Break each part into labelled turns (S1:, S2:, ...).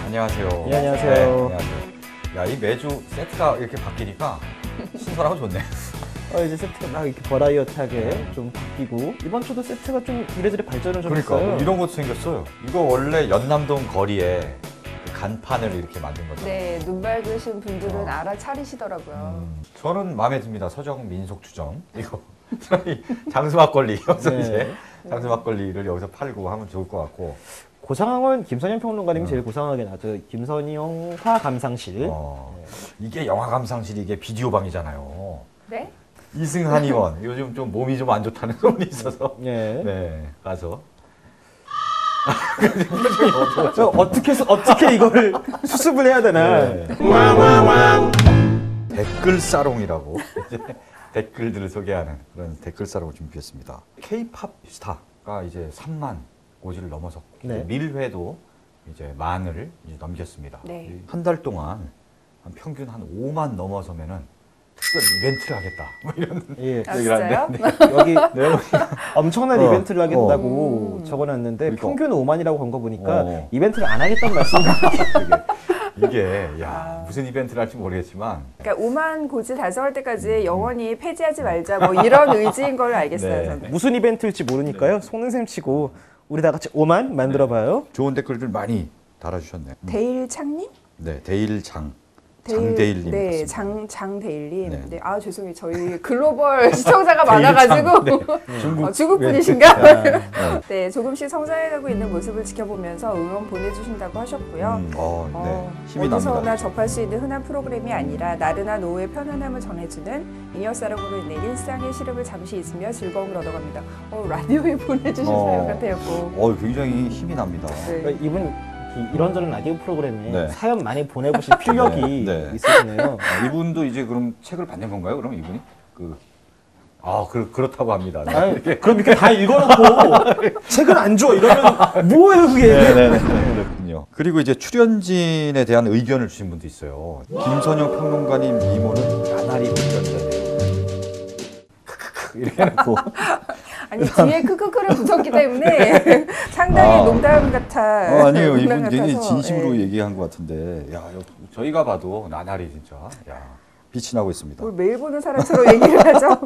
S1: 안녕하세요.
S2: 예, 안녕하세요.
S1: 네, 안녕하세요. 야, 이 매주 세트가 이렇게 바뀌니까 신선하고 좋네.
S2: 이제 세트가 막 이렇게 버라이어티하게 좀 바뀌고 이번 주도 세트가 좀 이래저래 발전을 좀
S1: 그러니까
S2: 했어요.
S1: 이런 것도 생겼어요. 이거 원래 연남동 거리에 간판을 이렇게 만든 거죠.
S3: 네, 눈 밝으신 분들은 알아차리시더라고요.
S1: 저는 마음에 듭니다. 서정 민속주점 이거 장수 막걸리 여기서
S2: 네.
S1: 이제 장수 막걸리를 여기서 팔고 하면 좋을 것 같고.
S2: 고상황은 김선영 평론가님이 제일 고상하게 나죠. 김선영 화감상실.
S1: 이게 영화 감상실이 이게 비디오 방이잖아요.
S3: 네?
S1: 이승한 의원 요즘 좀 몸이 좀 안 좋다는 소문이 있어서
S2: 네.
S1: 가서
S2: 어떻게 이걸 수습을 해야 되나.
S1: 네. 댓글 사롱이라고 이제 댓글들을 소개하는 그런 댓글 사롱을 준비했습니다. K-팝 스타가 이제 3만 고지를 넘어서 밀회도 이제 만을 이제 넘겼습니다.
S3: 네.
S1: 한 달 동안 한 평균 한 5만 넘어서면은 특별 이벤트를 하겠다. 뭐 이런 얘기를 하는데
S3: 진짜요?
S2: 여기 엄청난 이벤트를 하겠다고 적어놨는데
S1: 그러니까.
S2: 평균 5만이라고 건 거 보니까 이벤트를 안 하겠다는 말씀인가요?
S1: 이게 무슨 이벤트를 할지 모르겠지만
S3: 그러니까 5만 고지 달성할 때까지 영원히 폐지하지 말자 뭐 이런 의지인 걸로 알겠어요.
S1: 네.
S3: 저는.
S2: 무슨 이벤트일지 모르니까요. 속는 셈 치고 우리 다 같이 5만 만들어봐요.
S1: 좋은 댓글들 많이 달아주셨네요.
S3: 데일창님?
S1: 네, 장데일님.
S3: 네,
S1: 같습니다.
S3: 장데일님.
S1: 네.
S3: 네, 죄송해요. 저희 글로벌 시청자가 많아가지고 중국
S1: 네.
S3: 분이신가? 네, 조금씩 성장해가고 있는 모습을 지켜보면서 응원 보내주신다고 하셨고요.
S1: 힘이
S3: 어디서나
S1: 납니다.
S3: 접할 수 있는 흔한 프로그램이 아니라 나른한 오후의 편안함을 전해주는 잉여사랑으로 인해 일상의 시름을 잠시 잊으며 즐거움을 얻어갑니다. 라디오에 보내주신 사연 같아요.
S1: 굉장히 힘이 납니다.
S3: 네.
S2: 그러니까 이분 이런저런 라디오 프로그램에
S1: 네.
S2: 사연 많이 보내보신 필력이
S1: 네.
S2: 있으시네요.
S1: 이분도 이제 그럼 책을 받는 건가요? 그럼 이분이? 그렇다고 합니다. 네.
S2: 아니, 그럼 이렇게 다 읽어놓고 책을 안 줘 이러면 뭐예요 그게?
S1: 그렇군요. 그리고 이제 출연진에 대한 의견을 주신 분도 있어요. 김선영 평론가님 이모는 나날이 불견자네요. 이렇게 해놓고
S3: 아니 뒤에 크크크를 붙였기 때문에 상당히 농담 같아.
S1: 아니에요. 이분
S3: 농담
S1: 굉장히
S3: 같아서,
S1: 진심으로
S3: 예.
S1: 얘기한 것 같은데 저희가 봐도 나날이 진짜 빛이 나고 있습니다.
S3: 뭘 매일 보는 사람처럼 얘기를 하죠.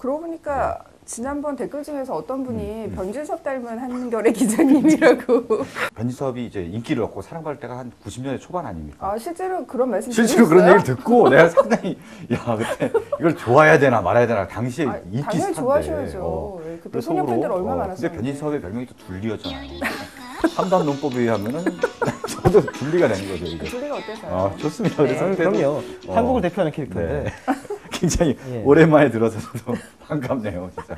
S3: 그러고 보니까 지난번 댓글 중에서 어떤 분이 변진섭 닮은 한결의 기자님이라고.
S1: 변진섭이 이제 인기를 얻고 사랑받을 때가 한 90년대 초반 아닙니까?
S3: 실제로 그런 말씀
S1: 실제로
S3: 드렸어요?
S1: 그런 얘기를 듣고 내가 상당히 그때 이걸 좋아해야 되나 말아야 되나 당시에 인기
S3: 당연히
S1: 스타인데
S3: 좋아하셔야죠. 그때 소녀 팬들 얼마나 많았어요.
S1: 근데 변진섭의 별명이 또 둘리였잖아요. 삼단 논법에 의하면은 저도 둘리가 되는 거죠. 이게.
S3: 둘리가 어때서요?
S1: 좋습니다. 그래서
S2: 그럼요. 한국을 대표하는 캐릭터인데.
S1: 네. 굉장히 오랜만에 들어서 저도 반갑네요, 진짜.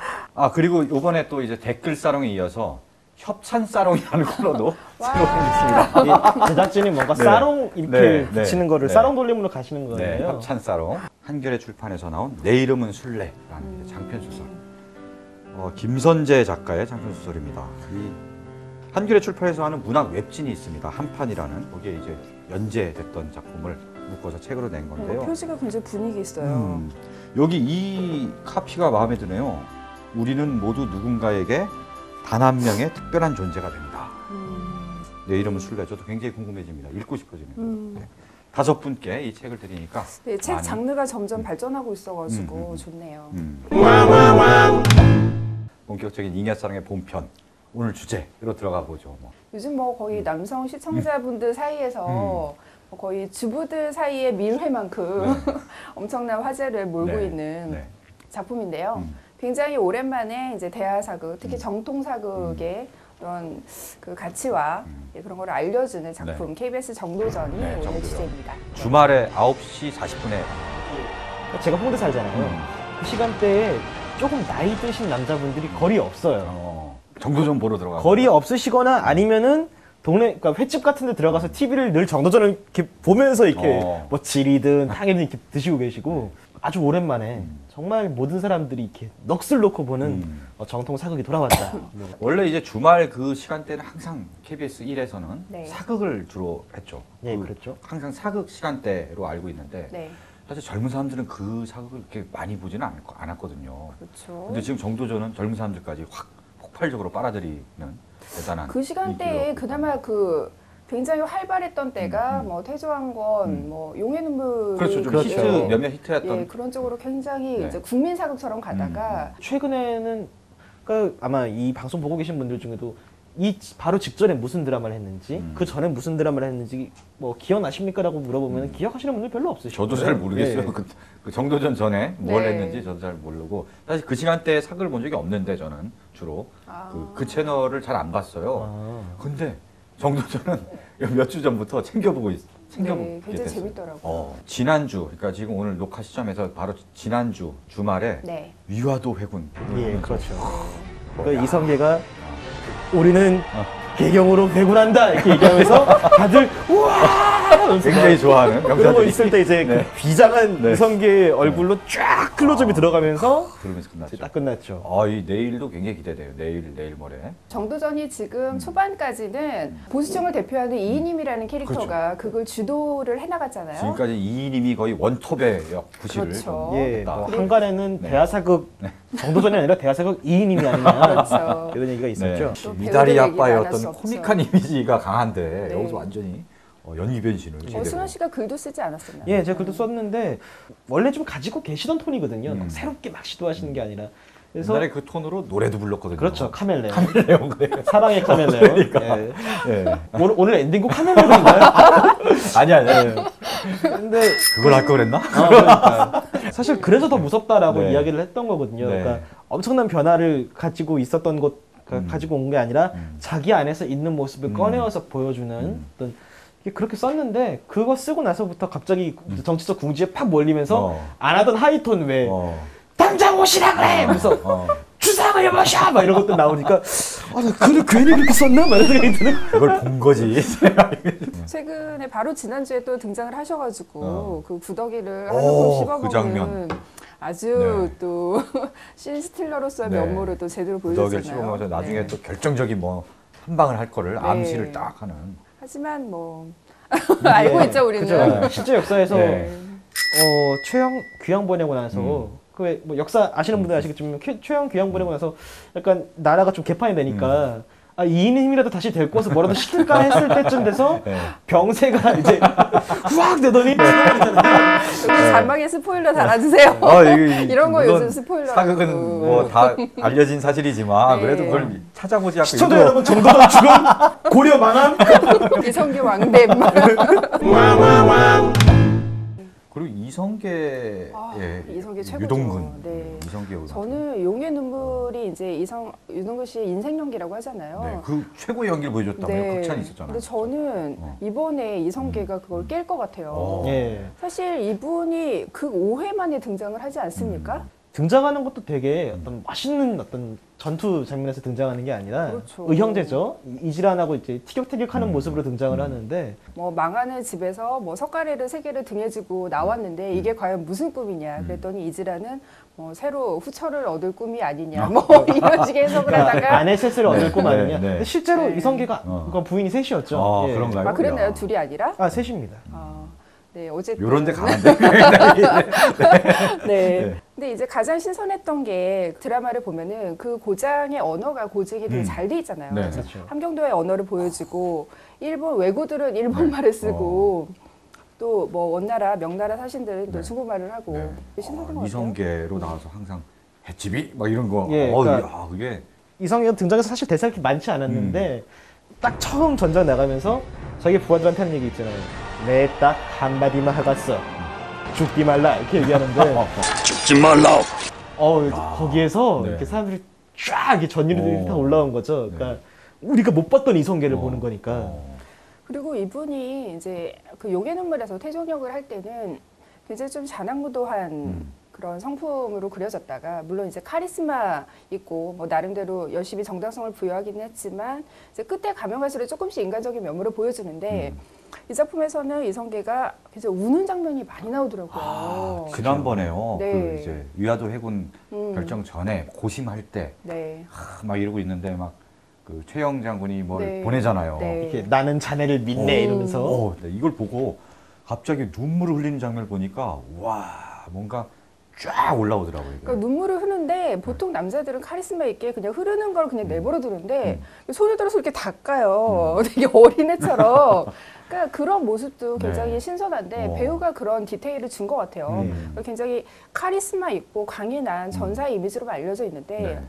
S1: 그리고 이번에 또 이제 댓글 사롱에 이어서 협찬 사롱이라는 코너도 새로 생겼습니다.
S2: 제작진이 뭔가 사롱 이렇게 붙이는 거를 사롱 돌림으로 가시는 거예요.
S1: 네, 협찬 사롱. 한겨레 출판에서 나온 내 이름은 술래라는 장편 소설. 김선재 작가의 장편 소설입니다. 이 한겨레 출판에서 하는 문학 웹진이 있습니다. 한판이라는 거기에 이제 연재됐던 작품을 묶어서 책으로 낸 건데요.
S3: 표지가 굉장히 분위기 있어요.
S1: 여기 이 카피가 마음에 드네요. 우리는 모두 누군가에게 단 한 명의 특별한 존재가 된다. 내 이름은 술래. 저도 굉장히 궁금해집니다. 읽고 싶어집니다. 5분께 이 책을 드리니까
S3: 네, 책 장르가 점점 발전하고 있어가지고 좋네요.
S1: 본격적인 잉여사랑의 본편. 오늘 주제로 들어가 보죠.
S3: 요즘 거의 남성 시청자분들 사이에서 거의 주부들 사이의 밀회만큼 엄청난 화제를 몰고 있는 작품인데요. 굉장히 오랜만에 이제 대하 사극, 특히 정통 사극의 그런 그 가치와 그런 걸 알려주는 작품 KBS 정도전이 오늘 주제입니다.
S1: 주말에 9시 40분에
S2: 제가 홍대 살잖아요. 그 시간대에 조금 나이 드신 남자분들이 거리 없어요.
S1: 정도전 보러 들어가고
S2: 거리 없으시거나 아니면은 동네 그러니까 횟집 같은 데 들어가서 TV를 늘 정도전을 이렇게 보면서 이렇게 뭐 지리든 탕이든 이렇게 드시고 계시고 아주 오랜만에 정말 모든 사람들이 이렇게 넋을 놓고 보는 정통 사극이 돌아왔다.
S1: 원래 이제 주말 그 시간대는 항상 KBS 1에서는 사극을 주로 했죠.
S2: 네, 그렇죠.
S1: 항상 사극 시간대로 알고 있는데 사실 젊은 사람들은 그 사극을 이렇게 많이 보지는 않았거든요.
S3: 그렇죠.
S1: 근데 지금 정도전은 젊은 사람들까지 확 폭발적으로 빨아들이는 대단한
S3: 그 시간대에
S1: 인기로.
S3: 그나마 그 굉장히 활발했던 때가 뭐 태조왕건, 뭐 용의 눈물이
S1: 그렇죠. 좀
S2: 그렇죠.
S1: 히트, 몇몇 히트했던
S3: 예, 그런 쪽으로 굉장히
S1: 네.
S3: 이제 국민 사극처럼 가다가
S2: 최근에는 그 아마 이 방송 보고 계신 분들 중에도 이 바로 직전에 무슨 드라마를 했는지 그 전에 무슨 드라마를 했는지 뭐 기억나십니까라고 물어보면 기억하시는 분들 별로 없으시죠.
S1: 저도 잘 모르겠어요.
S2: 네.
S1: 그 정도전 전에 뭘
S3: 네.
S1: 했는지 저도 잘 모르고 사실 그 시간대에 사극을 본 적이 없는데 저는 주로 그 채널을 잘 안 봤어요. 근데 정도전은 몇 주 전부터 챙겨보게
S3: 네, 굉장히
S1: 됐어요.
S3: 재밌더라고요.
S1: 지난주, 그러니까 지금 오늘 녹화 시점에서 바로 지난주 주말에
S3: 네.
S1: 위화도 회군.
S2: 예, 그렇죠. 그 이성계가 우리는 개경으로 배군한다 이렇게 얘기하면서 다들 우와
S1: 굉장히 좋아하는
S2: 그러고
S1: 명사들이
S2: 있을 때 이제
S1: 네.
S2: 그 비장한
S1: 네.
S2: 이성계의 얼굴로 쫙 클로즈업이 들어가면서
S1: 그러면서 끝났죠.
S2: 딱 끝났죠.
S1: 이 내일도 굉장히 기대돼요. 내일 모레.
S3: 정도전이 지금 초반까지는 보수층을 대표하는 이인임이라는 캐릭터가 그걸 주도를 해나갔잖아요.
S1: 지금까지 이인임이 거의 원톱의 부실을
S3: 그렇죠.
S1: 좀
S2: 예,
S1: 했다.
S2: 뭐 한간에는
S1: 네.
S2: 대하사극 정도전이 아니라 대하사극 2인임이 아니냐
S3: 그렇죠.
S2: 이런 얘기가 있었죠.
S3: 또
S1: 이다리
S3: 배우들
S1: 아빠의
S3: 얘기는 안할 수
S1: 어떤
S3: 없죠.
S1: 코믹한 이미지가 강한데
S3: 네.
S1: 여기서 완전히 연기 변신을
S3: 승환 씨가 글도 쓰지 않았었나요?
S2: 예, 제가 글도 썼는데 원래 좀 가지고 계시던 톤이거든요. 막
S1: 음.
S2: 새롭게 막 시도하시는 게 아니라. 그래서
S1: 옛날에 그 톤으로 노래도 불렀거든요.
S2: 그렇죠, 카멜레온.
S1: 카멜레온 그래.
S2: 사랑의 카멜레온.
S1: 그러니까.
S2: 예.
S1: 예.
S2: 오늘 엔딩곡 카멜레온인가요?
S1: 아니야.
S2: 예. 근데
S1: 그걸 할 걸 그랬나?
S2: 그러니까. 사실 그래서 더 무섭다라고
S1: 네.
S2: 이야기를 했던 거거든요.
S1: 네.
S2: 그러니까 엄청난 변화를 가지고 있었던 것, 가지고 온 게 아니라 자기 안에서 있는 모습을 꺼내어서 보여주는 어떤 그렇게 썼는데 그거 쓰고 나서부터 갑자기 정치적 궁지에 팍 몰리면서 안 하던 하이톤 왜 당장 오시라 그래! 하면서 주상을 여보셔! 막 이런 것들 나오니까 나 글을 괜히 그렇게 썼나? 막 이런 생각이 드는
S1: 그걸 본 거지.
S3: 최근에 바로 지난주에 또 등장을 하셔가지고 그 구더기를
S1: 오,
S3: 한우금 씹어먹는
S1: 그 장면.
S3: 아주
S1: 네.
S3: 또 신스틸러로서의
S1: 네.
S3: 면모를 또 제대로
S1: 구더기를
S3: 보여줬잖아요.
S1: 씹어먹어서 나중에
S3: 네.
S1: 또 결정적인 뭐 한 방을 할 거를 암시를 딱 하는.
S3: 하지만 뭐 알고 있죠 우리는.
S2: 그죠. 실제 역사에서
S1: 네.
S2: 최영 귀양 보내고 나서 그 뭐 역사 아시는 분들 아시겠지만 최영 귀양 보내고 나서 약간 나라가 좀 개판이 되니까 이인의 힘이라도 다시 데리고 와서 뭐라도 시킬까 했을 때쯤 돼서
S1: 네.
S2: 병세가 이제 후악 되더니
S3: 여기 잔방에 스포일러 달아주세요. 이런 거 요즘 스포일러.
S1: 사극은 뭐 다 알려진 사실이지만
S3: 네.
S1: 그래도 그걸 찾아보지 않고
S2: 시청자
S1: 일부러
S2: 여러분 정도전 죽음 고려 망함
S3: 이성규 왕댐.
S1: 그리고 이성계의
S3: 이성계 최고죠.
S1: 유동근,
S3: 네.
S1: 이성계 의원.
S3: 저는 용의 눈물이 이제 유동근 씨의 인생 연기라고 하잖아요.
S1: 네, 그 최고의 연기를 보여줬다며 극찬이 있었잖아요.
S3: 근데 저는 이번에 이성계가 그걸 깰 것 같아요.
S2: 예.
S3: 사실 이분이 그 5회 만에 등장을 하지 않습니까?
S2: 등장하는 것도 되게 어떤 맛있는 어떤 전투 장면에서 등장하는 게 아니라
S3: 그렇죠.
S2: 의형제죠. 이질환하고 이제 티격태격하는 모습으로 등장을 하는데
S3: 뭐 망하는 집에서 뭐 석가래를 3개를 등에 지고 나왔는데 이게 과연 무슨 꿈이냐 그랬더니 이지라는 뭐 새로 후처를 얻을 꿈이 아니냐 뭐 이런 식의 해석을 하다가
S2: 아내 셋을 얻을 꿈 아니냐.
S1: 네.
S2: 근데 실제로
S3: 네.
S2: 이성계가 그건 부인이 셋이었죠. 예.
S1: 그런가요?
S3: 아 그랬나요?
S1: 야.
S3: 둘이 아니라?
S2: 아 셋입니다.
S3: 네 어쨌든
S1: 요런 데 강한데.
S3: 네. 근데 이제 가장 신선했던 게 드라마를 보면은 그 고장의 언어가 고증이 되게 잘 돼 있잖아요.
S1: 네.
S3: 그래서
S2: 그렇죠.
S3: 함경도의 언어를 보여주고 일본 왜구들은 일본말을 쓰고 또 뭐 원나라 명나라 사신들은 또 중국말을 하고 신선한 것 같아요.
S1: 이성계로 나와서 항상 횟집이 막 이런 거.
S2: 예, 그러니까
S1: 야, 그게
S2: 이성계가 등장해서 사실 대사가 그렇게 많지 않았는데 딱 처음 전장 나가면서 자기 부하들한테 하는 얘기 있잖아요. 내 딱 한마디만 하갔어. 죽지 말라 이렇게 얘기하는데
S4: 죽지 말라.
S2: 거기에서
S1: 네.
S2: 이렇게 사람들이 쫙 이렇게 전율이 다 올라온 거죠. 그러니까 우리가 못 봤던 이성계를 보는 거니까.
S3: 그리고 이분이 이제 그 용의 눈물에서 태종역을 할 때는 굉장히 좀 자랑무도한 그런 성품으로 그려졌다가 물론 이제 카리스마 있고 뭐 나름대로 열심히 정당성을 부여하기는 했지만 이제 끝에 가면 갈수록 조금씩 인간적인 면모를 보여주는데 이 작품에서는 이성계가 굉장히 우는 장면이 많이 나오더라고요.
S1: 지난번에요.
S3: 네.
S1: 그 이제 위화도 해군 결정 전에 고심할 때 막
S3: 네.
S1: 이러고 있는데 막 그 최영 장군이 뭘
S3: 네.
S1: 보내잖아요.
S3: 네.
S2: 이렇게 나는 자네를 믿네 이러면서
S1: 네, 이걸 보고 갑자기 눈물을 흘리는 장면을 보니까 와 뭔가 쫙 올라오더라고요. 이게.
S3: 그러니까 눈물을 흐는데 보통 남자들은 카리스마 있게 그냥 흐르는 걸 그냥 내버려 두는데 손을 들어서 이렇게 닦아요. 되게 어린애처럼. 그러니까 그런 모습도 굉장히
S1: 네.
S3: 신선한데 배우가 그런 디테일을 준 것 같아요. 굉장히 카리스마 있고 강인한 전사의 이미지로 알려져 있는데
S1: 네.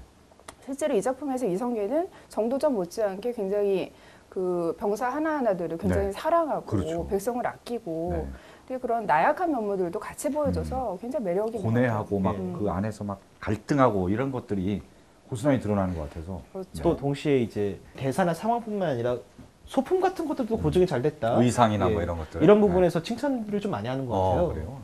S3: 실제로 이 작품에서 이성계는 정도전 못지않게 굉장히 그 병사 하나하나들을 굉장히
S1: 네.
S3: 사랑하고
S1: 그렇죠.
S3: 백성을 아끼고
S1: 네.
S3: 되게 그런 나약한 면모들도 같이 보여줘서 굉장히 매력이 있는 것 같아요.
S1: 고뇌하고 막 그 안에서 막 갈등하고 이런 것들이 고스란히 드러나는 것 같아서
S3: 그렇죠.
S2: 또 동시에 이제 대사나 상황뿐만 아니라 소품 같은 것들도 고증이 잘 됐다.
S1: 의상이나 뭐 이런 것들.
S2: 이런 부분에서 칭찬들을 좀 많이 하는 것 같아요.
S1: 그래요?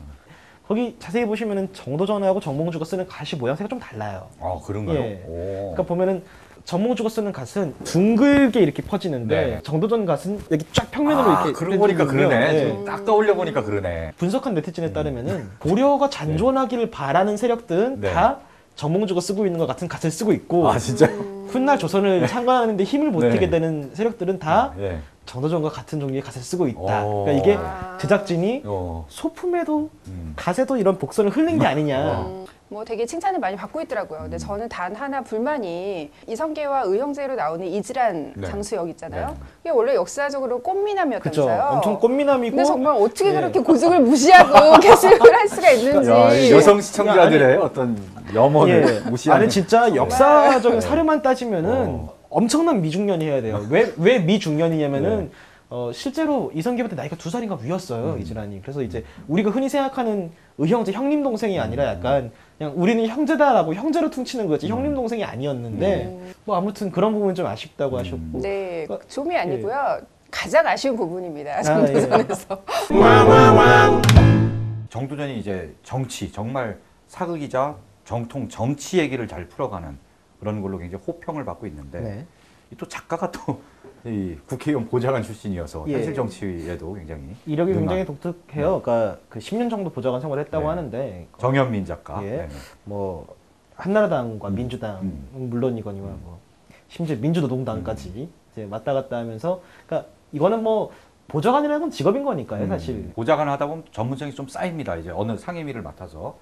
S2: 거기 자세히 보시면은 정도전하고 정몽주가 쓰는 갓이 모양새가 좀 달라요.
S1: 그런가요?
S2: 예.
S1: 오.
S2: 그러니까 보면은 정몽주가 쓰는 갓은 둥글게 이렇게 퍼지는데
S1: 네.
S2: 정도전 갓은 여기 쫙 평면으로 이렇게
S1: 그러고 보니까
S2: 펴지거든요.
S1: 그러네.
S2: 예.
S1: 지금 딱 떠올려 보니까 그러네.
S2: 분석한 네티즌에 따르면은 고려가 잔존하기를 바라는 세력들은
S1: 네.
S2: 다 정몽주가 쓰고 있는 것 같은 갓을 쓰고 있고
S1: 진짜?
S2: 훗날 조선을 창건하는데 힘을 못
S1: 네.
S2: 쓰게 되는 세력들은 다
S1: 예.
S2: 정도전과 같은 종류의 갓을 쓰고 있다.
S1: 오.
S2: 그러니까 이게
S3: 아.
S2: 제작진이 소품에도 갓에도 이런 복선을 흘린 게 아니냐.
S3: 뭐 되게 칭찬을 많이 받고 있더라고요. 근데 저는 단 하나 불만이 이성계와 의형제로 나오는 이질한
S1: 네.
S3: 장수역 있잖아요.
S1: 네.
S3: 그게 원래 역사적으로
S2: 그죠.
S3: 꽃미남이었다면서요.
S2: 엄청 꽃미남이고.
S3: 근데 정말 어떻게
S2: 예.
S3: 그렇게 고증을 무시하고 게시를 할 수가 있는지.
S1: 야, 여성 시청자들의 어떤 염원을
S2: 예.
S1: 무시하는.
S2: 아니 진짜 역사적인
S1: 네.
S2: 사료만 따지면은 엄청난 미중년이 해야 돼요. 왜 미중년이냐면은 실제로 이성계한테 나이가 2살인가 위였어요, 이진환이. 그래서 이제 우리가 흔히 생각하는 의형제 형님 동생이 아니라 약간 그냥 우리는 형제다라고 형제로 퉁치는 거지 형님 동생이 아니었는데 뭐 아무튼 그런 부분 좀 아쉽다고 하셨고.
S3: 네, 좀이 아니고요. 가장 아쉬운 부분입니다.
S2: 예.
S3: 정도전에서.
S1: 정도전이 이제 정치, 정말 사극이자 정통 정치 얘기를 잘 풀어가는 그런 걸로 굉장히 호평을 받고 있는데
S2: 네.
S1: 또 작가가 또 이 국회의원 보좌관 출신이어서
S2: 예.
S1: 현실 정치에도 굉장히
S2: 이력이
S1: 능한
S2: 굉장히 독특해요. 그러니까 그 10년 정도 보좌관 생활을 했다고
S1: 네.
S2: 하는데
S1: 정현민 작가.
S2: 예.
S1: 네.
S2: 뭐 한나라당과 민주당은 물론이거니와 뭐 심지어 민주노동당까지 이제 왔다 갔다 하면서 그러니까 이거는 뭐 보좌관이라는 건 직업인 거니까요, 사실.
S1: 보좌관 하다 보면 전문성이 좀 쌓입니다. 이제 어느 상임위를 맡아서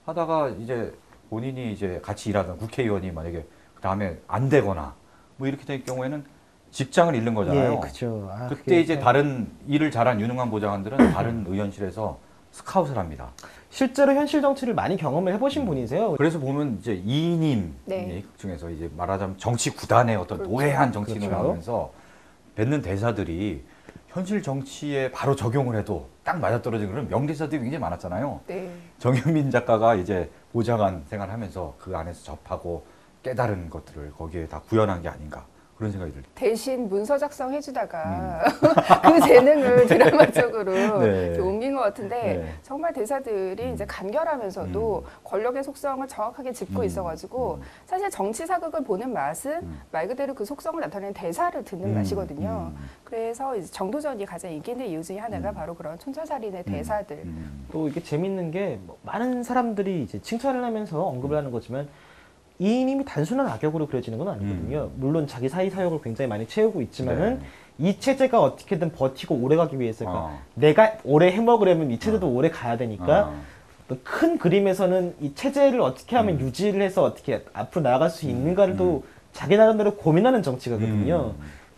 S1: 하다가 이제 본인이 이제 같이 일하던 국회의원이 만약에 그 다음에 안 되거나 뭐 이렇게 될 경우에는 직장을 잃는 거잖아요.
S2: 예, 그렇죠.
S1: 그때 이제 다른 일을 잘한 유능한 보좌관들은 다른 의원실에서 스카웃을 합니다.
S2: 실제로 현실 정치를 많이 경험을 해보신 분이세요.
S1: 그래서 보면 이제 이인임
S3: 네.
S1: 중에서 이제 말하자면 정치 구단의 어떤
S3: 그렇죠.
S1: 노회한 정치인을
S2: 그렇죠.
S1: 하면서 뱉는 대사들이 현실 정치에 바로 적용을 해도 딱 맞아떨어지는 그런 명대사들이 굉장히 많았잖아요.
S3: 네.
S1: 정현민 작가가 이제 보좌관 생활하면서 그 안에서 접하고 깨달은 것들을 거기에 다 구현한 게 아닌가 그런 생각이 들어요.
S3: 대신 문서 작성 해주다가 그 재능을 드라마적으로
S1: 네.
S3: 이렇게 옮긴 것 같은데
S1: 네.
S3: 정말 대사들이 이제 간결하면서도 권력의 속성을 정확하게 짚고 있어가지고 사실 정치 사극을 보는 맛은 말 그대로 그 속성을 나타내는 대사를 듣는 맛이거든요. 그래서 이제 정도전이 가장 인기 있는 이유 중에 하나가 바로 그런 촌철살인의 대사들.
S2: 또 이게 재밌는 게뭐 많은 사람들이 이제 칭찬을 하면서 언급을 하는 거지만 이인임이 단순한 악역으로 그려지는 건 아니거든요. 물론 자기 사회 사역을 굉장히 많이 채우고 있지만은 이 체제가 어떻게든 버티고 오래가기 위해서 그러니까 내가 오래 해먹으려면 이 체제도 오래 가야 되니까 어떤 큰 그림에서는 이 체제를 어떻게 하면 유지를 해서 어떻게 앞으로 나아갈 수 있는가를 또 자기 나름대로 고민하는 정치가거든요.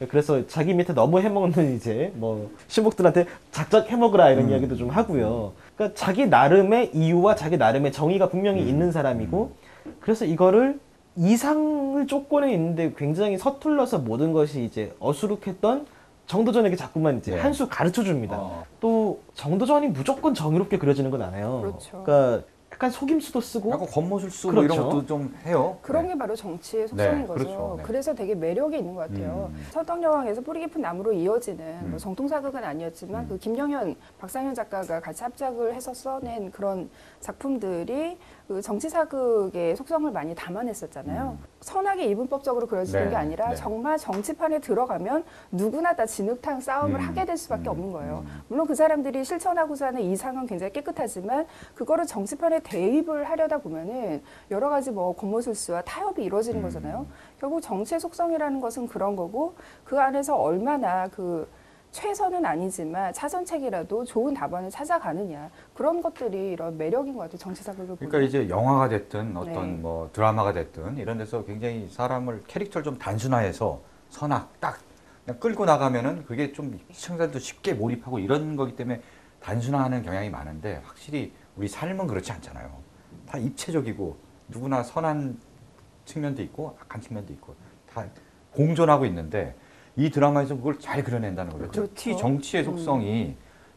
S2: 그래서 자기 밑에 너무 해먹는 이제 뭐 신복들한테 작작 해먹으라 이런 이야기도 좀 하고요. 그러니까 자기 나름의 이유와 자기 나름의 정의가 분명히 있는 사람이고 그래서 이거를 이상을 쫓고는 있는데 굉장히 서툴러서 모든 것이 이제 어수룩했던 정도전에게 자꾸만 이제
S1: 네.
S2: 한 수 가르쳐 줍니다. 또 정도전이 무조건 정의롭게 그려지는 건 아니에요.
S3: 그렇죠.
S2: 그러니까 약간 속임수도 쓰고
S1: 약간 겉모술 쓰고 뭐
S2: 그렇죠.
S1: 이런 것도 좀 해요.
S3: 그런
S1: 네.
S3: 게 바로 정치의 속성인
S1: 네,
S3: 거죠.
S1: 그렇죠. 네.
S3: 그래서 되게 매력이 있는 것 같아요. 서당여왕에서 뿌리 깊은 나무로 이어지는 뭐 정통사극은 아니었지만 그 김영현, 박상현 작가가 같이 합작을 해서 써낸 그런 작품들이 그 정치사극의 속성을 많이 담아냈었잖아요. 선하게 이분법적으로 그려지는
S1: 네,
S3: 게 아니라
S1: 네.
S3: 정말 정치판에 들어가면 누구나 다 진흙탕 싸움을 하게 될 수밖에 없는 거예요. 물론 그 사람들이 실천하고자 하는 이상은 굉장히 깨끗하지만 그거를 정치판에 대입을 하려다 보면은 여러 가지 뭐 겉모술수와 타협이 이루어지는 거잖아요. 결국 정치의 속성이라는 것은 그런 거고 그 안에서 얼마나 그 최선은 아니지만 차선책이라도 좋은 답안을 찾아가느냐 그런 것들이 이런 매력인 것 같아요. 정치 사극을
S1: 그러니까
S3: 보면.
S1: 이제 영화가 됐든 어떤
S3: 네.
S1: 뭐 드라마가 됐든 이런 데서 굉장히 사람을 캐릭터를 좀 단순화해서 선악 딱 그냥 끌고 나가면은 그게 좀 시청자들도 쉽게 몰입하고 이런 거기 때문에 단순화하는 경향이 많은데 확실히 우리 삶은 그렇지 않잖아요. 다 입체적이고 누구나 선한 측면도 있고 악한 측면도 있고 다 공존하고 있는데 이 드라마에서 그걸 잘 그려낸다는 거예요.
S3: 그렇죠.
S1: 특히 정치의 속성이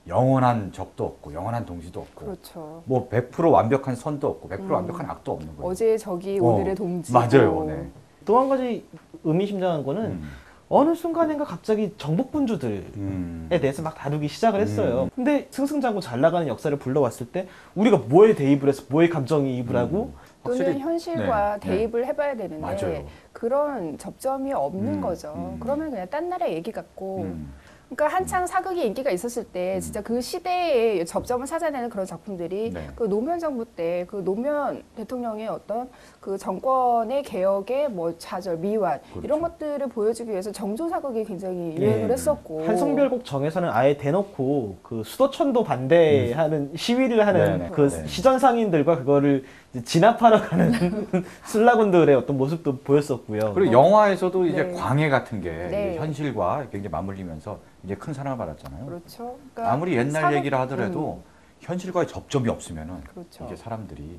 S1: 영원한 적도 없고 영원한 동지도 없고
S3: 그렇죠.
S1: 뭐 100% 완벽한 선도 없고 100% 완벽한 악도 없는 거예요.
S3: 어제의 적이 오늘의 동지.
S1: 맞아요. 네.
S2: 또 한 가지 의미심장한 거는 어느 순간인가 갑자기 정복군주들에 대해서 막 다루기 시작을 했어요. 근데 승승장구 잘 나가는 역사를 불러왔을 때 우리가 뭐에 대입을 해서 뭐에 감정이입을 하고
S3: 또는
S1: 확실히-
S3: 현실과
S1: 네,
S3: 대입을 해봐야 되는데
S1: 맞아요.
S3: 그런 접점이 없는 거죠. 그러면 그냥 딴 나라 얘기 같고 그러니까 한창 사극이 인기가 있었을 때 진짜 그 시대의 접점을 찾아내는 그런 작품들이
S1: 네.
S3: 그 노무현 정부 때 그 노무현 대통령의 어떤 그 정권의 개혁의 뭐 좌절, 미완
S1: 그렇죠.
S3: 이런 것들을 보여주기 위해서 정조 사극이 굉장히 유행을 했었고
S2: 한성별곡 정에서는 아예 대놓고 그 수도천도 반대하는 시위를 하는
S1: 네네.
S2: 그
S1: 네.
S2: 시전 상인들과 그거를 이제 진압하러 가는 술라군들의 어떤 모습도 보였었고요.
S1: 그리고 영화에서도 이제
S3: 네.
S1: 광해 같은 게
S3: 네.
S1: 이제 현실과 굉장히 맞물리면서 이제 큰 사랑을 받았잖아요.
S3: 그렇죠. 그러니까
S1: 아무리 옛날
S3: 사극-
S1: 얘기를 하더라도 현실과의 접점이 없으면은
S3: 그렇죠.
S1: 이게 사람들이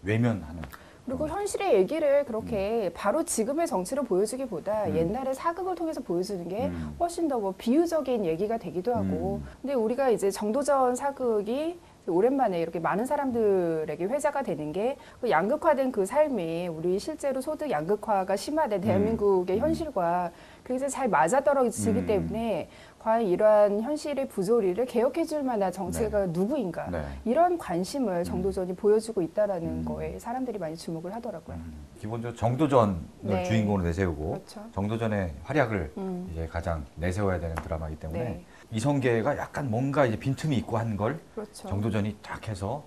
S1: 외면하는.
S3: 그리고 현실의 얘기를 그렇게 바로 지금의 정치를 보여주기보다 옛날의 사극을 통해서 보여주는 게 훨씬 더 뭐 비유적인 얘기가 되기도 하고 근데 우리가 이제 정도전 사극이 오랜만에 이렇게 많은 사람들에게 회자가 되는 게 그 양극화된 그 삶이 우리 실제로 소득 양극화가 심화된 대한민국의 현실과 굉장히 잘 맞아떨어지기 때문에 과연 이러한 현실의 부조리를 개혁해 줄 만한 정치가 누구인가
S1: 네.
S3: 이런 관심을 정도전이 보여주고 있다라는 거에 사람들이 많이 주목을 하더라고요.
S1: 기본적으로 정도전을
S3: 네.
S1: 주인공으로 내세우고
S3: 그렇죠.
S1: 정도전의 활약을 이제 가장 내세워야 되는 드라마이기 때문에
S3: 네.
S1: 이성계가 약간 뭔가 이제 빈틈이 있고 한 걸
S3: 그렇죠.
S1: 정도전이 딱 해서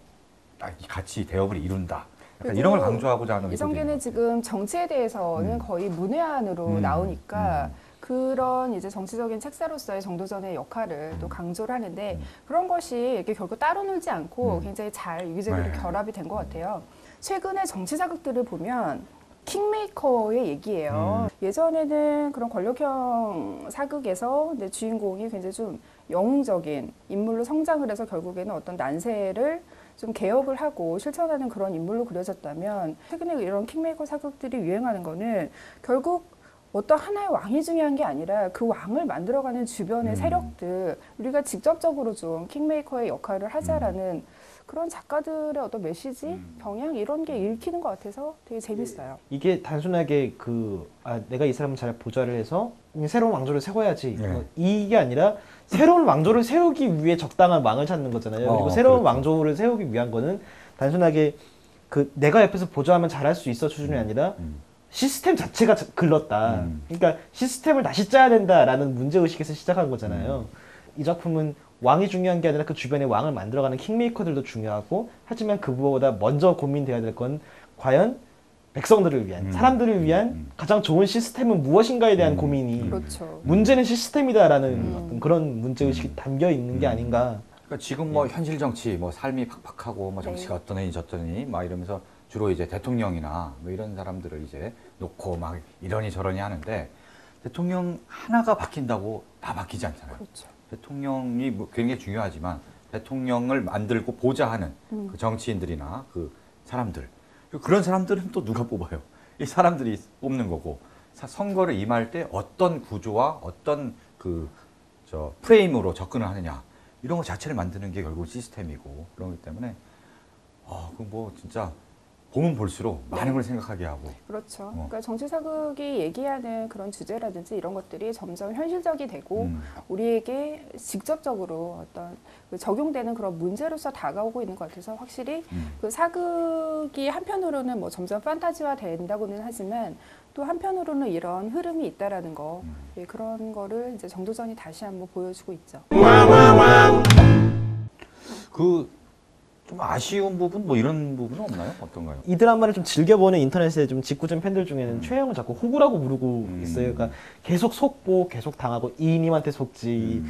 S1: 딱 같이 대업을 이룬다. 약간
S3: 그리고
S1: 이런 걸 강조하고자 하는
S3: 이성계는 지금 정치에 대해서는 거의 문외한으로 나오니까 그런 이제 정치적인 책사로서의 정도전의 역할을 또 강조를 하는데 그런 것이 이렇게 결국 따로 놀지 않고 굉장히 잘 유기적으로
S1: 네.
S3: 결합이 된 것 같아요. 최근에 정치 사극들을 보면 킹메이커의 얘기예요. 예전에는 그런 권력형 사극에서 근데 주인공이 굉장히 좀 영웅적인 인물로 성장을 해서 결국에는 어떤 난세를 좀 개혁을 하고 실천하는 그런 인물로 그려졌다면 최근에 이런 킹메이커 사극들이 유행하는 거는 결국 어떤 하나의 왕이 중요한 게 아니라 그 왕을 만들어가는 주변의 세력들 우리가 직접적으로 좀 킹메이커의 역할을 하자라는 그런 작가들의 어떤 메시지, 경향 이런 게 읽히는 것 같아서 되게 재밌어요.
S2: 이게 단순하게 내가 이 사람을 잘 보좌를 해서 새로운 왕조를 세워야지
S1: 네.
S2: 이게 아니라 새로운 왕조를 세우기 위해 적당한 왕을 찾는 거잖아요. 그리고 새로운
S1: 그렇죠.
S2: 왕조를 세우기 위한 거는 단순하게 내가 옆에서 보좌하면 잘할 수 있어 수준이 아니라 시스템 자체가 글렀다. 그러니까 시스템을 다시 짜야 된다라는 문제의식에서 시작한 거잖아요. 이 작품은 왕이 중요한 게 아니라 그 주변에 왕을 만들어가는 킹메이커들도 중요하고 하지만 그보다 먼저 고민돼야 될 건 과연 백성들을 위한 사람들을 위한 가장 좋은 시스템은 무엇인가에 대한 고민이
S3: 그렇죠.
S2: 문제는 시스템이다라는 어떤 그런 문제의식이 담겨 있는 게 아닌가.
S1: 그러니까 지금 뭐 현실 정치, 뭐 삶이 팍팍하고 뭐 정치가 어떠니 저떠니 막 이러면서 주로 이제 대통령이나 뭐 이런 사람들을 이제 놓고 막 이러니 저러니 하는데 대통령 하나가 바뀐다고 다 바뀌지 않잖아요.
S3: 그렇죠.
S1: 대통령이 뭐 굉장히 중요하지만 대통령을 만들고 보좌하는 그 정치인들이나 그 사람들 그런 사람들은 또 누가 뽑아요? 이 사람들이 뽑는 거고 선거를 임할 때 어떤 구조와 어떤 프레임으로 접근을 하느냐 이런 거 자체를 만드는 게 결국 시스템이고 그렇기 때문에 그 뭐 진짜 보면 볼수록 많은 걸 생각하게 하고
S3: 그렇죠. 그러니까 정치 사극이 얘기하는 그런 주제라든지 이런 것들이 점점 현실적이 되고 우리에게 직접적으로 어떤 적용되는 그런 문제로서 다가오고 있는 것 같아서 확실히 그 사극이 한편으로는 뭐 점점 판타지화 된다고는 하지만 또 한편으로는 이런 흐름이 있다라는 거 그런 거를 이제 정도전이 다시 한번 보여주고 있죠.
S1: 좀 아쉬운 부분 뭐 이런 부분은 없나요? 어떤가요?
S2: 이 드라마를 좀 즐겨보는 인터넷의 좀 직구준 팬들 중에는 최영을 자꾸 호구라고 부르고 있어요. 그러니까 계속 속보, 계속 당하고 이인님한테 속지,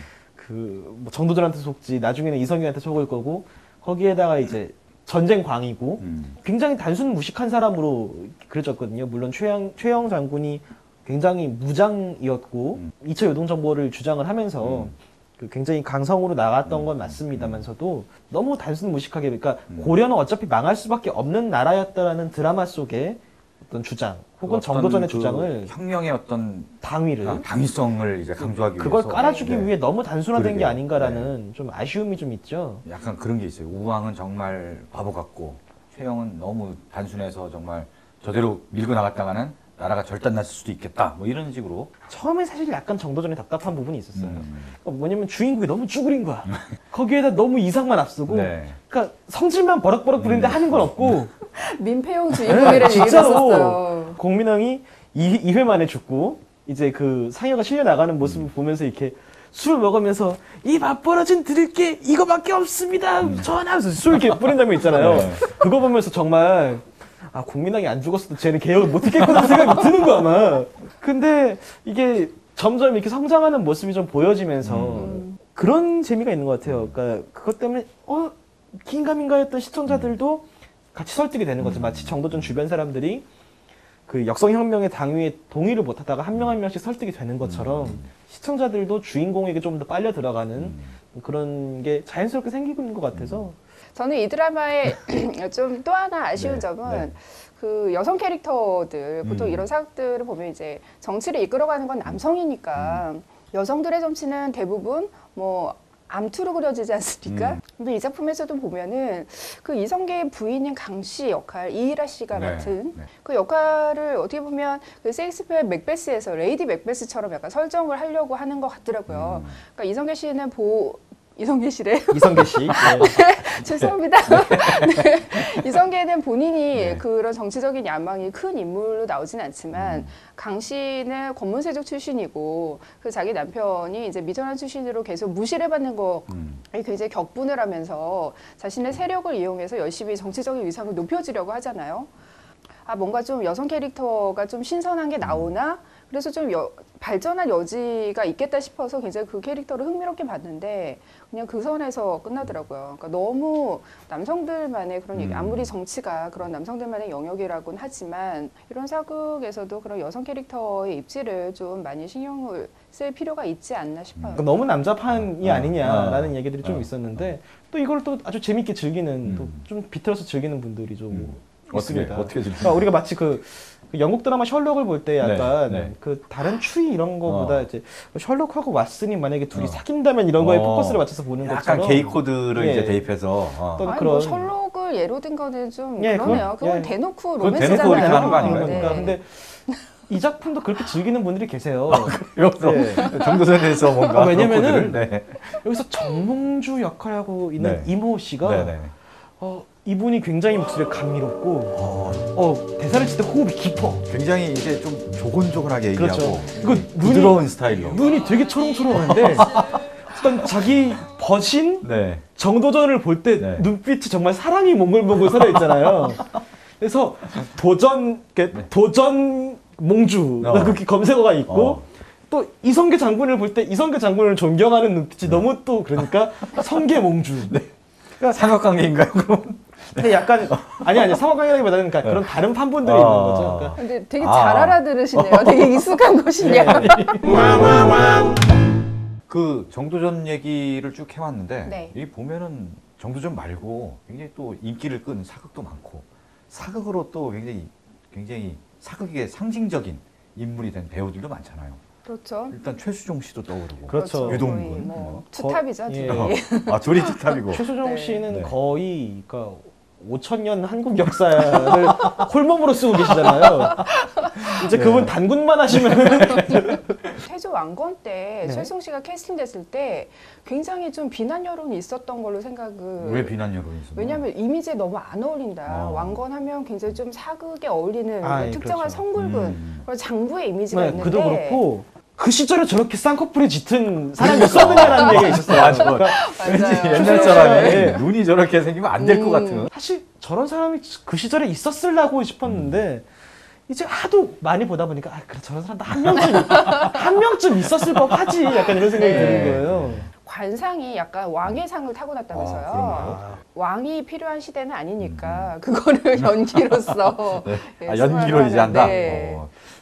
S2: 뭐 정도전한테 속지, 나중에는 이성균한테 속을 거고, 거기에다가 이제 전쟁광이고, 굉장히 단순 무식한 사람으로 그려졌거든요. 물론 최영 장군이 굉장히 무장이었고, 2차 요동정보를 주장을 하면서 그 굉장히 강성으로 나갔던 건 맞습니다만서도 너무 단순 무식하게, 그러니까 고려는 어차피 망할 수밖에 없는 나라였다라는 드라마 속에 어떤 주장, 혹은 정도전의 주장을
S1: 혁명의 어떤
S2: 당위를
S1: 당위성을 이제 강조하기
S2: 그걸
S1: 위해서
S2: 깔아주기 위해 너무 단순화된 게
S1: 그러게요.
S2: 아닌가라는 좀 아쉬움이 좀 있죠.
S1: 약간 그런 게 있어요. 우왕은 정말 바보 같고 최영은 너무 단순해서 정말 저대로 밀고 나갔다가는 나라가 절단났을 수도 있겠다. 뭐 이런 식으로.
S2: 처음에 사실 약간 정도전에 답답한 부분이 있었어요. 그러니까 뭐냐면 주인공이 너무 쭈그린 거야. 거기에다 너무 이상만 앞서고,
S1: 네.
S2: 그러니까 성질만 버럭버럭 부리는데 하는 건 없고,
S3: 민폐용 주인공이라는 얘기가 있었어요.
S2: 공민왕이 2회 만에 죽고 이제 그 상여가 실려 나가는 모습을 보면서 이렇게 술 먹으면서 이 맛벌어진 드릴 게 이거밖에 없습니다. 전하면서 술 이렇게 뿌린 장면 있잖아요.
S1: 네.
S2: 그거 보면서 정말 아, 공민왕이 안 죽었어도 쟤는 개혁을 못했겠구나 생각이 드는 거야, 아마. 근데 이게 점점 이렇게 성장하는 모습이 좀 보여지면서 그런 재미가 있는 것 같아요. 그러니까 그것 때문에 긴가민가 했던 시청자들도 같이 설득이 되는 거죠. 마치 정도전 주변 사람들이 그 역성혁명의 당위에 동의를 못하다가 한 명 한 명씩 설득이 되는 것처럼 시청자들도 주인공에게 좀 더 빨려 들어가는 그런 게 자연스럽게 생기고 있는 것 같아서
S3: 저는 이 드라마의 좀 또 하나 아쉬운
S1: 네,
S3: 점은
S1: 네.
S3: 그 여성 캐릭터들 보통 이런 사극들을 보면 이제 정치를 이끌어가는 건 남성이니까 여성들의 정치는 대부분 뭐 암투로 그려지지 않습니까? 근데 이 작품에서도 보면은 그 이성계의 부인인 강씨 역할, 이희라 씨가
S1: 네,
S3: 맡은
S1: 네.
S3: 그 역할을 어떻게 보면 그 셰익스피어의 맥베스에서 레이디 맥베스처럼 약간 설정을 하려고 하는 것 같더라고요. 그러니까 이성계 씨는 이성계 씨래.
S2: 이성계 씨. 네.
S3: 죄송합니다. 네. 이성계는 본인이
S1: 네.
S3: 그런 정치적인 야망이 큰 인물로 나오진 않지만 강 씨는 권문세족 출신이고 그 자기 남편이 이제 미전환 출신으로 계속 무시를 받는 거 굉장히 격분을 하면서 자신의 세력을 이용해서 열심히 정치적인 위상을 높여주려고 하잖아요. 아, 뭔가 좀 여성 캐릭터가 좀 신선한 게 나오나? 그래서 좀 발전할 여지가 있겠다 싶어서 굉장히 그 캐릭터를 흥미롭게 봤는데 그냥 그 선에서 끝나더라고요. 그러니까 너무 남성들만의 그런 얘기, 아무리 정치가 그런 남성들만의 영역이라고는 하지만 이런 사극에서도 그런 여성 캐릭터의 입지를 좀 많이 신경을 쓸 필요가 있지 않나 싶어요.
S2: 그러니까 너무 남자판이 아니냐라는 얘기들이 좀 있었는데 또 이걸 또 아주 재밌게 즐기는 또 좀 비틀어서 즐기는 분들이 좀 있습니다.
S1: 어떻게
S2: 그러니까 우리가 마치 그 영국 드라마 셜록을 볼 때 약간
S1: 네.
S2: 그 다른 추위 이런 거보다 이제 셜록하고 왓슨이 만약에 둘이 사귄다면 이런 거에 포커스를 맞춰서 보는
S1: 약간
S2: 것처럼
S1: 게이 코드를
S2: 예.
S1: 이제 대입해서
S2: 어떤
S3: 아니,
S2: 그런
S3: 뭐 셜록을 예로 든 거는 좀
S2: 예,
S3: 그러네요. 그건
S2: 예.
S3: 대놓고
S1: 그건
S3: 로맨스잖아요.
S1: 대놓고 이렇게 하는 거 아닌가요?
S2: 그러니까
S3: 네.
S2: 근데 이 작품도 그렇게 즐기는 분들이 계세요.
S1: 여기서
S2: 네.
S1: 정도전에서 뭔가
S2: 왜냐면은
S1: 그런 코드를,
S2: 여기서 정몽주 역할하고 있는
S1: 네.
S2: 이모 씨가
S1: 네.
S2: 이분이 굉장히 목소리가 감미롭고 대사를 칠 때 호흡이 깊어.
S1: 굉장히 이제 좀 조곤조곤하게
S2: 그렇죠.
S1: 얘기하고
S2: 이거
S1: 부드러운 스타일로.
S2: 눈이 되게 초롱초롱한데 어떤 자기 버신
S1: 네.
S2: 정도전을 볼 때
S1: 네.
S2: 눈빛이 정말 사랑이 몽글몽글 살아 있잖아요. 그래서 도전 몽주 그렇게 검색어가 있고 또 이성계 장군을 볼 때 이성계 장군을 존경하는 눈빛이 너무 또 그러니까 성계 몽주. 그러니까
S1: 삼각관계인가요? 그럼?
S2: 근데 약간 아니 상호관계라기보다는 그러니까 그런 다른 판본들이 있는 거죠. 그러니까
S3: 근데 되게 잘 알아들으시네요. 되게 익숙한 것이냐.
S1: 그 정도전 얘기를 쭉 해왔는데
S3: 네.
S1: 이 보면은 정도전 말고 굉장히 또 인기를 끈 사극도 많고 사극으로 또 굉장히 사극의 상징적인 인물이 된 배우들도 많잖아요.
S3: 그렇죠.
S1: 일단 최수종 씨도 떠오르고
S2: 그렇죠.
S1: 유동근,
S3: 거의 뭐
S1: 뭐.
S3: 투탑이죠.
S2: 예.
S3: 둘이.
S1: 둘이 투탑이고.
S2: 최수종
S3: 네.
S2: 씨는
S1: 네.
S2: 거의 그러니까 5,000년 한국 역사를 홀몸으로 쓰고 계시잖아요. 이제 그분 단군만 하시면
S3: 태조 왕건 때
S2: 네.
S3: 최수종 씨가 캐스팅됐을 때 굉장히 좀 비난 여론이 있었던 걸로 생각을.
S1: 왜 비난 여론이 있었나?
S3: 왜냐하면 이미지에 너무 안 어울린다. 왕건하면 굉장히 좀 사극에 어울리는 특정한
S2: 그렇죠.
S3: 성붉은 그런 장부의 이미지가
S2: 네,
S3: 있는데.
S2: 그도 그렇고 그 시절에 저렇게 쌍꺼풀에 짙은 사람이었었느냐라는 얘기가 있었어요.
S1: 맞아.
S2: 그러니까
S1: 왠지
S3: 맞아요.
S1: 옛날 사람이
S2: 네.
S1: 눈이 저렇게 생기면 안 될 것 같은.
S2: 사실 저런 사람이 그 시절에 있었으려고 싶었는데 이제 하도 많이 보다 보니까 아 그래 저런 사람도 한 명쯤 있었을 법하지 약간 이런 생각이
S3: 네.
S2: 드는 거예요.
S3: 관상이 약간 왕의 상을 타고났다면서요.
S1: 그런가요?
S3: 왕이 필요한 시대는 아니니까 그거를 연기로서
S1: 네.
S3: 예,
S1: 연기로 이제 한다.
S3: 네.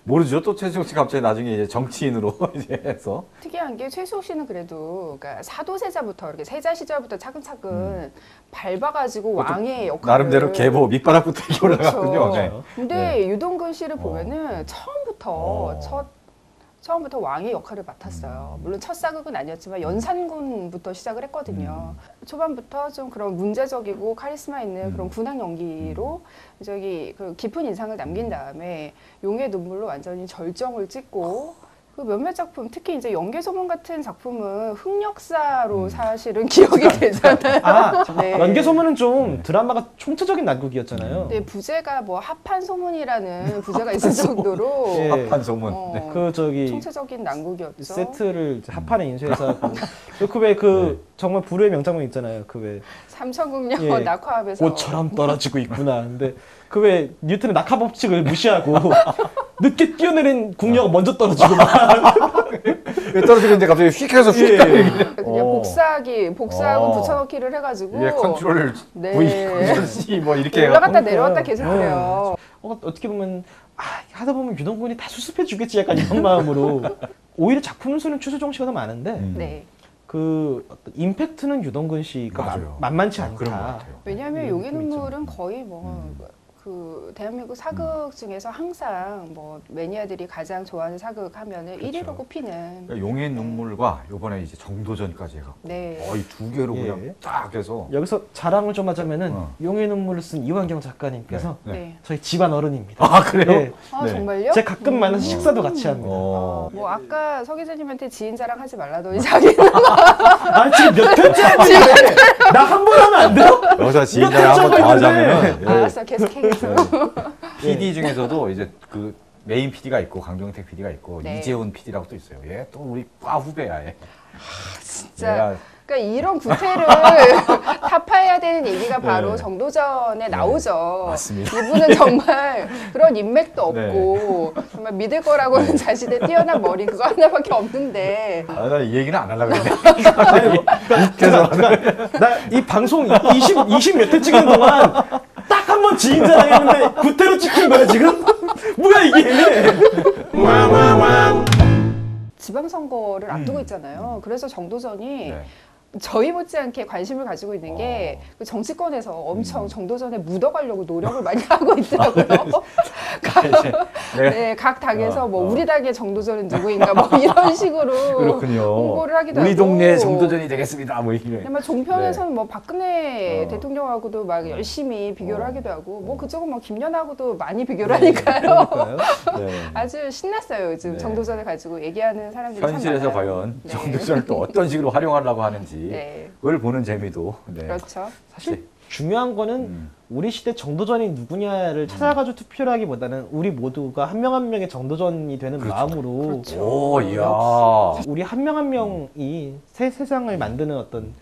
S1: 모르죠. 또 최수옥 씨 갑자기 나중에 이제 정치인으로 이제 해서.
S3: 특이한 게 최수옥 씨는 그래도 그러니까 사도세자부터 이렇게 세자 시절부터 차근차근 밟아가지고 왕의 역할을
S1: 나름대로 계보 밑바닥부터 이렇게 올라갔군요.
S3: 그렇죠.
S1: 네.
S3: 근데 유동근 씨를 보면은 처음부터 처음부터 왕의 역할을 맡았어요. 물론 첫 사극은 아니었지만 연산군부터 시작을 했거든요. 초반부터 좀 그런 문제적이고 카리스마 있는 그런 군악 연기로 저기 그 깊은 인상을 남긴 다음에 용의 눈물로 완전히 절정을 찍고 그 몇몇 작품, 특히 이제 연개소문 같은 작품은 흑역사로 사실은 기억이 되잖아요. 네.
S2: 연개소문은 좀 드라마가 총체적인 난국이었잖아요.
S3: 네, 부제가 뭐 합판 소문이라는 부제가 있을 정도로
S2: 예.
S1: 합판 소문. 네.
S2: 그 저기
S3: 총체적인 난국이었죠.
S2: 세트를 합판에 인수해서 그 왜 그 정말 불후의 명장면 있잖아요. 그 왜
S3: 삼천궁녀
S2: 예.
S3: 낙화합에서
S2: 꽃처럼 떨어지고 있구나. 근데 그 왜 뉴턴의 낙하 법칙을 무시하고 늦게 뛰어내린 궁녀가 먼저 떨어지고 막
S1: 왜 떨어지고 이제 갑자기 휙 해서 휙 가요.
S3: 그냥 복사하고 붙여넣기를 해가지고
S1: 예, 컨트롤
S3: 네.
S1: V, C 뭐 이렇게
S3: 올라갔다
S2: 그러니까요.
S3: 내려왔다 계속 그래요.
S2: 어떻게 보면 하다 보면 유동근이 다 수습해 주겠지 약간 이런 마음으로 오히려 작품 수는 최수종 씨가 더 많은데
S3: 네.
S2: 그 어떤 임팩트는 유동근 씨가
S1: 맞아요.
S2: 만만치 않다.
S1: 그런 것 같아요.
S3: 왜냐하면
S2: 네,
S3: 용의
S2: 느낌
S3: 눈물은 거의 뭐 그 대한민국 사극 중에서 항상 뭐 매니아들이 가장 좋아하는 사극 하면은
S1: 그렇죠.
S3: 1위로 꼽히는
S1: 그러니까 용의 눈물과 요번에 이제 정도전까지 해갖고
S3: 네.
S1: 거의 두 개로
S2: 예.
S1: 그냥 딱 해서
S2: 여기서 자랑을 좀 하자면은
S1: 어.
S2: 용의 눈물을 쓴 이완경 작가님께서
S1: 네.
S3: 네.
S2: 저희 집안 어른입니다.
S1: 아 그래요?
S2: 네.
S3: 아
S1: 네.
S3: 정말요?
S2: 제가 가끔 만나서 식사도 같이 합니다.
S3: 뭐 아까 서 기자님한테 지인 자랑하지 말라더니 자기는
S2: 아 지금 몇 편째 하고 있는데 나 한 번 하면 안 돼요?
S1: 여기서 지인자를 한번 더 하자면은
S3: 알았어 계속해야겠어.
S1: PD 중에서도 이제 그 메인 PD가 있고 강종택 PD가 있고
S3: 네.
S1: 이재훈 PD라고 또 있어요. 얘 또 우리 과 후배야. 얘.
S3: 진짜
S1: 얘가
S3: 그러니까 이런 구태를 타파해야 되는 얘기가 바로
S1: 네.
S3: 정도전에 나오죠.
S1: 맞습니다.
S3: 이분은 정말 그런 인맥도
S1: 네.
S3: 없고 정말 믿을 거라고는 자신의 뛰어난 머리 그거 하나밖에 없는데
S1: 아, 나 이 얘기는 안 하려고 했는데.
S2: 나 이 방송 20 몇 회 찍는 동안 딱 한 번 지인 자랑했는데 구태로 찍힌 거야 지금? 뭐야 이게?
S3: 지방선거를 앞두고 있잖아요. 그래서 정도전이
S1: 네.
S3: 저희 못지않게 관심을 가지고 있는 게 그 정치권에서 엄청 정도전에 묻어가려고 노력을 많이 하고 있더라고요. 네, 각 당에서 뭐 우리 당의 정도전은 누구인가 뭐 이런 식으로
S1: 그렇군요.
S3: 홍보를 하기도
S1: 우리
S3: 하고.
S1: 동네 정도전이 되겠습니다. 뭐 이런.
S3: 근데 막 종편에서는 뭐 박근혜
S1: 어.
S3: 대통령하고도 막 열심히 비교를 하기도 하고 뭐 그쪽은 뭐 김연아하고도 많이
S1: 네.
S3: 비교를 하니까요.
S2: 그러니까요.
S1: 네.
S3: 아주 신났어요 요즘
S1: 네.
S3: 정도전을 가지고 얘기하는 사람들이 참
S1: 현실에서
S3: 많아요.
S1: 과연
S3: 네.
S1: 정도전을 또 어떤 식으로 활용하려고 하는지
S3: 네.
S1: 그걸 보는 재미도. 네.
S3: 그렇죠.
S2: 사실 중요한 거는 우리 시대 정도전이 누구냐를 찾아가지고 투표를 하기보다는 우리 모두가 한 명 한 명의 정도전이 되는 마음으로
S3: 그렇죠.
S1: 오, 이야.
S2: 우리 한 명 한 명이 새 세상을 만드는 어떤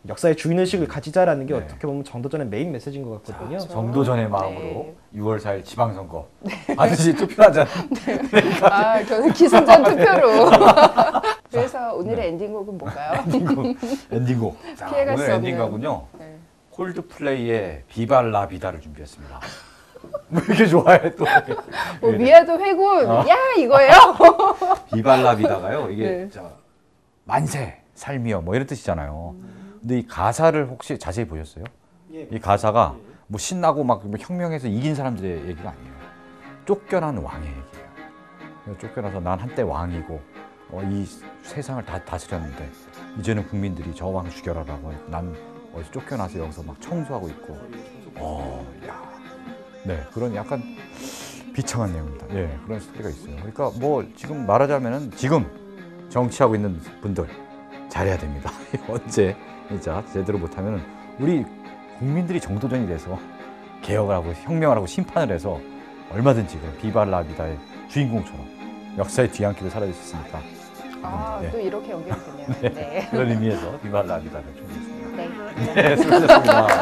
S2: 역사의 주인의식을 가지자라는 게
S1: 네.
S2: 어떻게 보면 정도전의 메인 메시지인 것 같거든요.
S1: 정도전의 마음으로
S3: 네.
S1: 6월 4일 지방선거 반드시 투표하자.
S3: 아, 저는 기승전 투표로. 그래서 오늘의 엔딩곡은 뭔가요?
S1: 엔딩곡. 자,
S3: 피해갈
S1: 오늘
S3: 수 없는.
S1: 엔딩곡은요.
S3: 네.
S1: 콜드플레이의 비발라비다를 준비했습니다. 왜 이렇게 좋아해 또?
S3: 뭐
S1: 네.
S3: 미아도 회군, 야 이거예요?
S1: 비발라비다가요. 이게
S3: 네.
S1: 만세, 삶이여 뭐 이런 뜻이잖아요. 근데 이 가사를 혹시 자세히 보셨어요? 이 가사가 뭐 신나고 막 혁명해서 이긴 사람들의 얘기가 아니에요. 쫓겨난 왕의 얘기예요. 쫓겨나서 난 한때 왕이고 이 세상을 다 다스렸는데 이제는 국민들이 저 왕 죽여라라고 난 어디서 쫓겨나서 여기서 막 청소하고 있고 야. 네, 그런 약간 비참한 내용입니다. 예, 그런 스토리가 있어요. 그러니까 뭐 지금 말하자면은 지금 정치하고 있는 분들 잘해야 됩니다. 언제 진짜 제대로 못하면은 우리 국민들이 정도전이 돼서 개혁을 하고 혁명을 하고 심판을 해서 얼마든지 그런 비발라비다의 주인공처럼 역사의 뒤안길을 사라질 수 있으니까
S3: 아,
S1: 네.
S3: 또 이렇게 연결되네요. 네.
S1: 그런 의미에서 비발라비다를 준비했습니다.
S3: 네.
S1: 네, 수고하셨습니다.